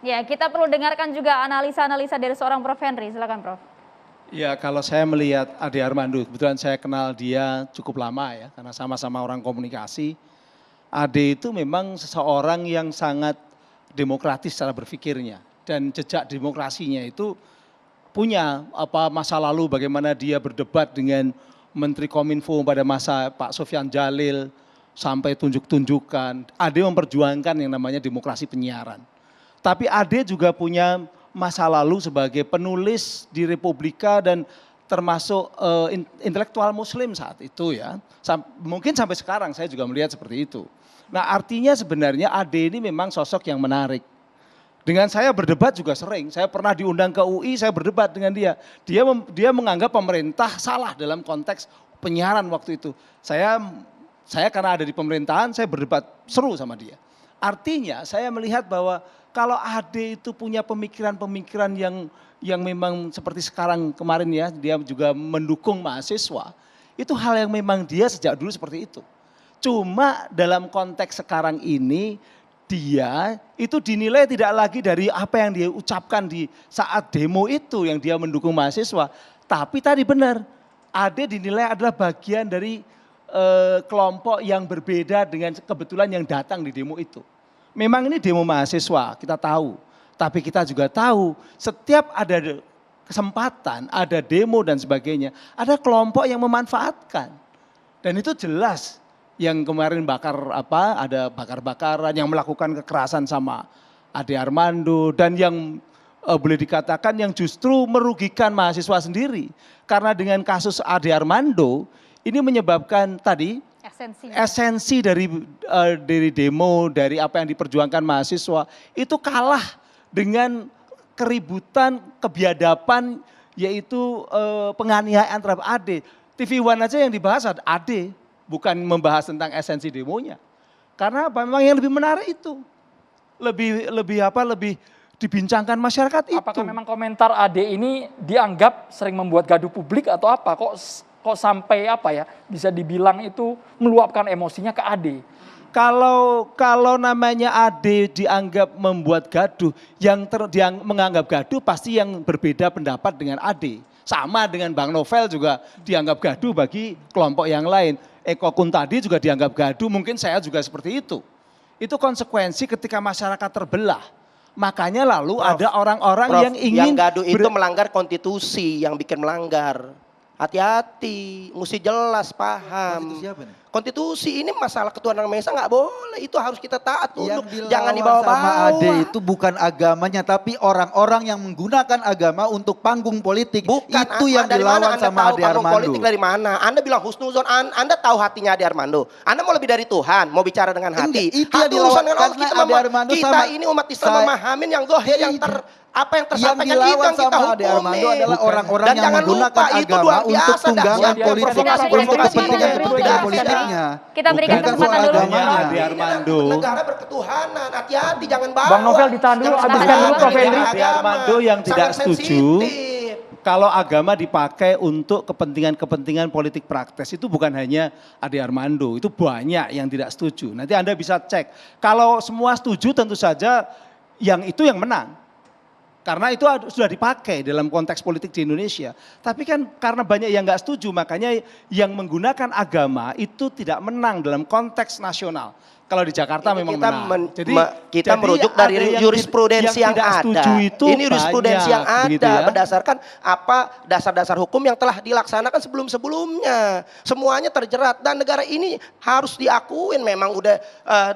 Ya, kita perlu dengarkan juga analisa-analisa dari seorang Prof. Henry. Silakan, Prof. Ya, kalau saya melihat Ade Armando, kebetulan saya kenal dia cukup lama ya, karena sama-sama orang komunikasi. Ade itu memang seseorang yang sangat demokratis secara berpikirnya, dan jejak demokrasinya itu punya masa lalu bagaimana dia berdebat dengan Menteri Kominfo pada masa Pak Sofyan Jalil sampai tunjuk-tunjukkan. Ade memperjuangkan yang namanya demokrasi penyiaran. Tapi Ade juga punya masa lalu sebagai penulis di Republika dan termasuk intelektual muslim saat itu ya. Mungkin sampai sekarang saya juga melihat seperti itu. Nah artinya sebenarnya Ade ini memang sosok yang menarik. Dengan saya berdebat juga sering, saya pernah diundang ke UI, saya berdebat dengan dia. Dia menganggap pemerintah salah dalam konteks penyiaran waktu itu. Saya karena ada di pemerintahan, saya berdebat seru sama dia. Artinya saya melihat bahwa kalau Ade itu punya pemikiran-pemikiran yang memang seperti sekarang kemarin ya, dia juga mendukung mahasiswa. Itu hal yang memang dia sejak dulu seperti itu. Cuma dalam konteks sekarang ini, dia itu dinilai tidak lagi dari apa yang dia ucapkan di saat demo itu yang dia mendukung mahasiswa. Tapi tadi benar, Ade dinilai adalah bagian dari kelompok yang berbeda dengan kebetulan yang datang di demo itu. Memang ini demo mahasiswa, kita tahu. Tapi kita juga tahu setiap ada kesempatan, ada demo dan sebagainya, ada kelompok yang memanfaatkan. Dan itu jelas yang kemarin ada bakar-bakaran, yang melakukan kekerasan sama Ade Armando, dan yang boleh dikatakan yang justru merugikan mahasiswa sendiri. Karena dengan kasus Ade Armando, ini menyebabkan tadi esensi dari demo, dari apa yang diperjuangkan mahasiswa, itu kalah dengan keributan, kebiadaban, yaitu penganiayaan terhadap Ade. TV One aja yang dibahas Ade, bukan membahas tentang esensi demonya. Karena apa? Memang yang lebih menarik itu. Lebih dibincangkan masyarakat itu. Apakah memang komentar Ade ini dianggap sering membuat gaduh publik atau apa? Kok sampai bisa dibilang itu meluapkan emosinya ke Ade? Kalau namanya Ade dianggap membuat gaduh, yang menganggap gaduh pasti yang berbeda pendapat dengan Ade. Sama dengan Bang Novel juga dianggap gaduh bagi kelompok yang lain. Eko Kuntadi juga dianggap gaduh, mungkin saya juga seperti itu. Itu konsekuensi ketika masyarakat terbelah. Makanya lalu ada orang-orang yang ingin... Yang gaduh itu melanggar konstitusi, yang bikin melanggar. Hati-hati, mesti jelas, paham. Konstitusi apa nih? Konstitusi ini masalah ketuhanan Maha Esa nggak boleh, itu harus kita taat dulu. Jangan dibawa-bawa. Sama Ade itu bukan agamanya, tapi orang-orang yang menggunakan agama untuk panggung politik. Bukan, itu yang dilawan sama Ade Armando. Politik dari mana? Anda bilang husnuzon, Anda tahu hatinya Ade Armando. Anda mau lebih dari Tuhan, mau bicara dengan hati. Itu yang dilawan karena Ade Armando kita ini umat Islam memahamin yang zahir, apa yang tersampaikan itu yang kita hukumin. Ade Armando adalah orang-orang yang menggunakan agama untuk tunggangan politik, untuk kepentingan politiknya. Kita berikan kesempatan dulu. Ade Armando. Negara berketuhanan, hati-hati jangan bawa. Bang Novel ditahan dulu, habiskan dulu Prof. Henry. Ade Armando yang tidak setuju kalau agama dipakai untuk kepentingan politik praktis, itu bukan hanya Ade Armando, itu banyak yang tidak setuju. Nanti Anda bisa cek. Kalau semua setuju tentu saja yang itu yang menang. Karena itu sudah dipakai dalam konteks politik di Indonesia. Tapi kan karena banyak yang nggak setuju, makanya yang menggunakan agama itu tidak menang dalam konteks nasional. Kalau di Jakarta ini memang kita menang. Kita merujuk dari jurisprudensi yang ada. Ini jurisprudensi yang ada ya? Berdasarkan apa dasar-dasar hukum yang telah dilaksanakan sebelum-sebelumnya. Semuanya terjerat dan negara ini harus diakuin memang udah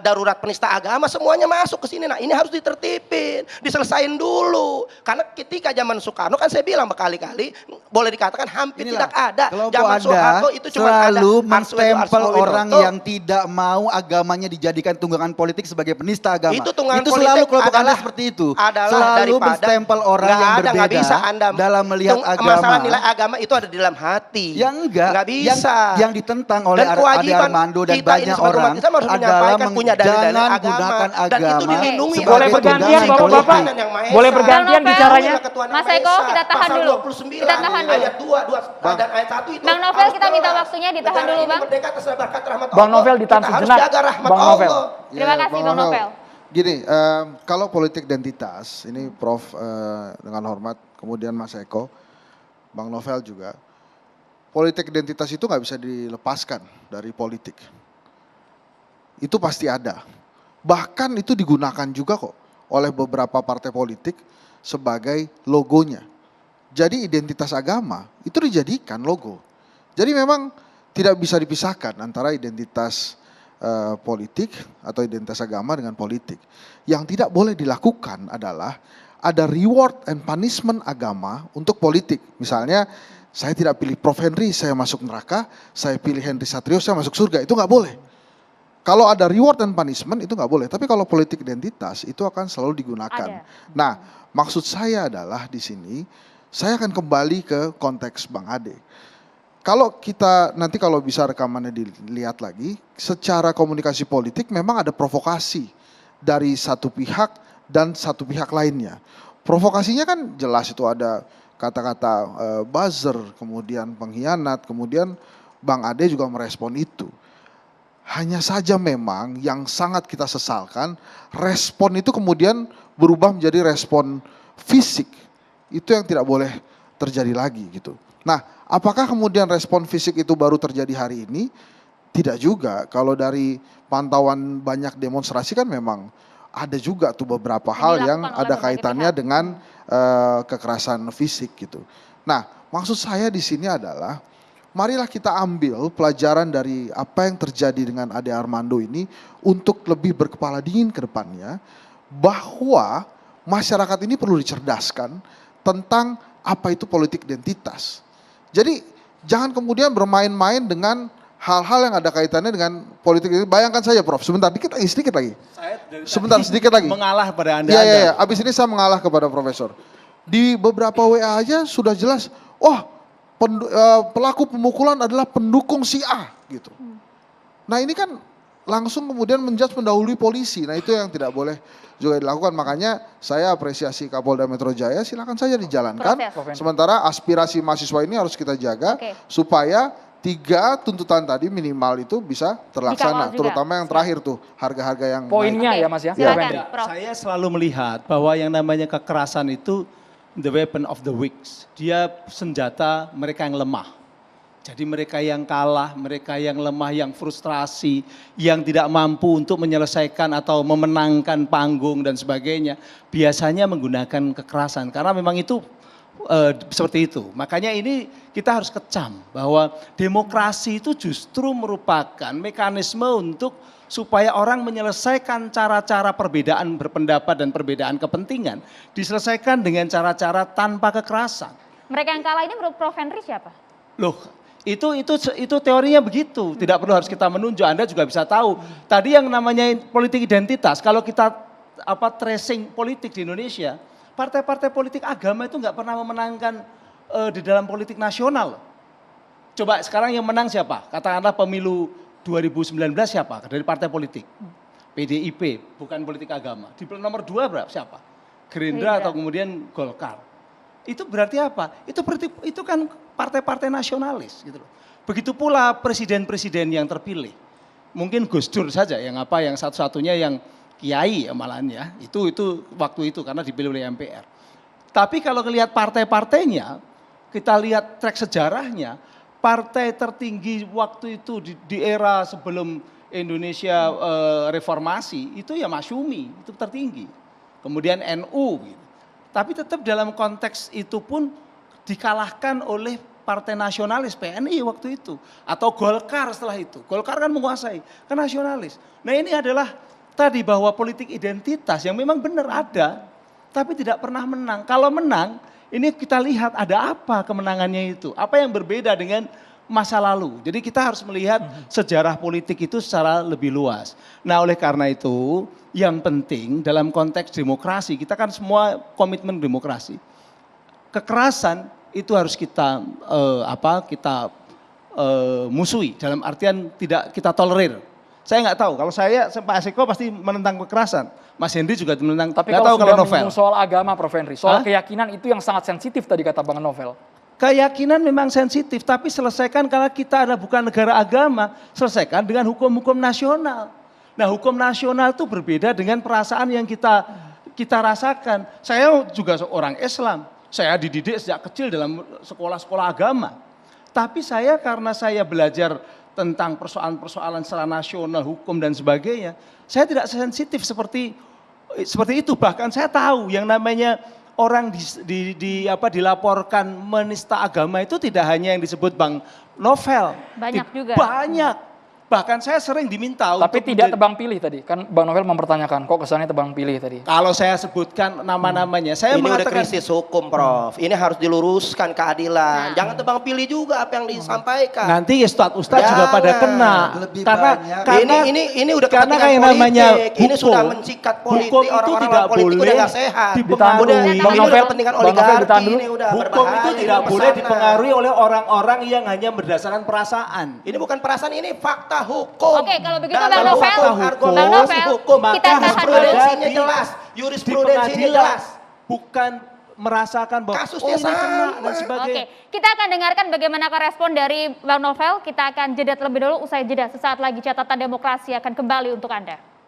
darurat penista agama, semuanya masuk ke sini. Nah, ini harus ditertibin, diselesain dulu. Karena ketika zaman Soekarno kan saya bilang berkali-kali, boleh dikatakan hampir tidak ada. Kelompok Zaman Soeharto itu cuma selalu ada menstempel orang yang tidak mau agamanya dijadikan tunggangan politik sebagai penista agama. Itu tunggangan itu politik selalu kelompok Anda adalah, seperti itu. Selalu menstempel orang yang berbeda bisa Anda dalam melihat agama. Masalah nilai agama itu ada di dalam hati. Yang enggak bisa. Yang ditentang oleh Ade Armando dan banyak orang adalah jangan gunakan agama. Dan itu dilindungi. Boleh bergantian Bapak-bapak? Boleh bergantian bicaranya? Mas Eko, kita tahan dulu. Kita tahan dulu. Ayat 2 dan ayat 1 itu. Bang Novel, kita minta waktunya ditahan dulu, Bang. Bang Novel ditahan sejenak. Bang Novel. Terima kasih Bang Novel. Gini, kalau politik identitas, ini Prof dengan hormat, kemudian Mas Eko, Bang Novel juga, politik identitas itu nggak bisa dilepaskan dari politik. Itu pasti ada. Bahkan itu digunakan juga kok oleh beberapa partai politik sebagai logonya. Jadi identitas agama itu dijadikan logo. Jadi memang tidak bisa dipisahkan antara identitas politik atau identitas agama dengan politik. Yang tidak boleh dilakukan adalah ada reward and punishment agama untuk politik. Misalnya saya tidak pilih Prof Henry, saya masuk neraka, saya pilih Henry Satrio, saya masuk surga. Itu nggak boleh. Kalau ada reward and punishment itu nggak boleh. Tapi kalau politik identitas itu akan selalu digunakan. Nah, maksud saya adalah di sini saya akan kembali ke konteks Bang Ade. Kalau kita nanti kalau bisa rekamannya dilihat lagi, secara komunikasi politik memang ada provokasi dari satu pihak dan satu pihak lainnya. Provokasinya kan jelas itu ada kata-kata buzzer, kemudian pengkhianat, kemudian Bang Ade juga merespon itu. Hanya saja memang yang sangat kita sesalkan, respon itu kemudian berubah menjadi respon fisik. Itu yang tidak boleh terjadi lagi gitu. Nah, apakah kemudian respon fisik itu baru terjadi hari ini? Tidak juga. Kalau dari pantauan banyak demonstrasi kan memang ada juga tuh beberapa hal yang ada kaitannya dengan kekerasan fisik gitu. Nah, maksud saya di sini adalah marilah kita ambil pelajaran dari apa yang terjadi dengan Ade Armando ini untuk lebih berkepala dingin ke depannya, bahwa masyarakat ini perlu dicerdaskan tentang apa itu politik identitas. Jadi jangan kemudian bermain-main dengan hal-hal yang ada kaitannya dengan politik. Bayangkan saja Prof, sebentar sedikit lagi. Sebentar sedikit lagi. Mengalah pada Anda. Iya, abis ini saya mengalah kepada Profesor. Di beberapa WA aja sudah jelas, pelaku pemukulan adalah pendukung si A gitu. Nah ini kan langsung kemudian menjudge mendahului polisi. Nah itu yang tidak boleh juga dilakukan. Makanya saya apresiasi Kapolda Metro Jaya, silakan saja dijalankan. Sementara aspirasi mahasiswa ini harus kita jaga supaya 3 tuntutan tadi minimal itu bisa terlaksana. Terutama yang terakhir tuh, harga-harga yang poinnya ya Mas ya. Saya selalu melihat bahwa yang namanya kekerasan itu the weapon of the weak. Dia senjata mereka yang lemah. Jadi mereka yang kalah, mereka yang lemah, yang frustrasi, yang tidak mampu untuk menyelesaikan atau memenangkan panggung dan sebagainya, biasanya menggunakan kekerasan. Karena memang itu seperti itu. Makanya ini kita harus kecam bahwa demokrasi itu justru merupakan mekanisme untuk supaya orang menyelesaikan cara-cara perbedaan berpendapat dan perbedaan kepentingan diselesaikan dengan cara-cara tanpa kekerasan. Mereka yang kalah ini menurut Prof Henry siapa? Loh, itu teorinya begitu. Tidak perlu harus kita menunjuk. Anda juga bisa tahu. Tadi yang namanya politik identitas, kalau kita tracing politik di Indonesia, partai-partai politik agama itu nggak pernah memenangkan di dalam politik nasional. Coba sekarang yang menang siapa? Katakanlah pemilu 2019 siapa? Dari partai politik. PDIP, bukan politik agama. Di nomor 2 berapa? Siapa? Gerindra atau kemudian Golkar. Itu berarti apa? Itu kan partai-partai nasionalis gitu loh. Begitu pula presiden-presiden yang terpilih. Mungkin Gus Dur saja yang satu-satunya yang kiai malahan ya. Itu waktu itu karena dipilih oleh MPR. Tapi kalau lihat partai-partainya, kita lihat track sejarahnya, partai tertinggi waktu itu di era sebelum Indonesia reformasi itu ya Masyumi, itu tertinggi. Kemudian NU gitu. Tapi tetap dalam konteks itu pun dikalahkan oleh partai nasionalis PNI waktu itu. Atau Golkar setelah itu. Golkar kan menguasai, kan nasionalis. Nah ini adalah tadi bahwa politik identitas yang memang benar ada, tapi tidak pernah menang. Kalau menang, ini kita lihat ada apa kemenangannya itu. Apa yang berbeda dengan masa lalu. Jadi kita harus melihat sejarah politik itu secara lebih luas. Nah oleh karena itu yang penting dalam konteks demokrasi, kita kan semua komitmen demokrasi. Kekerasan itu harus kita musuhi dalam artian tidak kita tolerir. Saya nggak tahu, kalau saya Pak Aseko pasti menentang kekerasan. Mas Henry juga menentang, tapi kalau sudah menyinggung soal agama Prof Henry, soal keyakinan itu yang sangat sensitif tadi kata Bang Novel. Keyakinan memang sensitif, tapi selesaikan kalau kita bukan negara agama, selesaikan dengan hukum-hukum nasional. Nah, hukum nasional itu berbeda dengan perasaan yang kita rasakan. Saya juga seorang Islam. Saya dididik sejak kecil dalam sekolah-sekolah agama. Tapi karena saya belajar tentang persoalan-persoalan secara nasional, hukum dan sebagainya, saya tidak sensitif seperti itu. Bahkan saya tahu yang namanya orang dilaporkan menista agama itu tidak hanya yang disebut Bang Novel. Banyak juga. Banyak. Bahkan saya sering diminta Tapi untuk tidak tebang pilih tadi. Kan Bang Novel mempertanyakan kok kesannya tebang pilih tadi. kalau saya sebutkan nama-namanya, saya Ini udah mengatakan krisis hukum, Prof. Ini harus diluruskan keadilan. Jangan tebang pilih juga apa yang disampaikan. nanti ustadz-ustadz juga Jangan. pada kena. Lebih karena banyak. karena ini udah karena kepentingan kayak politik. namanya Ini sudah mensikat politik, hukum itu orang-orang tidak politik boleh udah nggak sehat. dipengaruhi. Udah, Bang ini Novel, udah kepentingan Bang Novel oligarki, ditahan dulu. ini udah Hukum berbahaya, itu ini tidak boleh pesanan. dipengaruhi oleh orang-orang yang hanya berdasarkan perasaan. Ini bukan perasaan, ini fakta hukum. Oke, kalau begitu Dan Bang kalau Novel, hukum, Bang argumentasi Novel, hukum, kita maka tahan dulu. jurisprudensinya Di- jelas. Di Jurisprudensinya pengadilan, jelas. bukan merasakan bahwa Kasusnya ini kena dan sama. sebagainya. Oke, kita akan dengarkan bagaimana respon dari Bang Novel. Kita akan jeda terlebih dulu, usai jeda. Sesaat lagi catatan demokrasi akan kembali untuk Anda.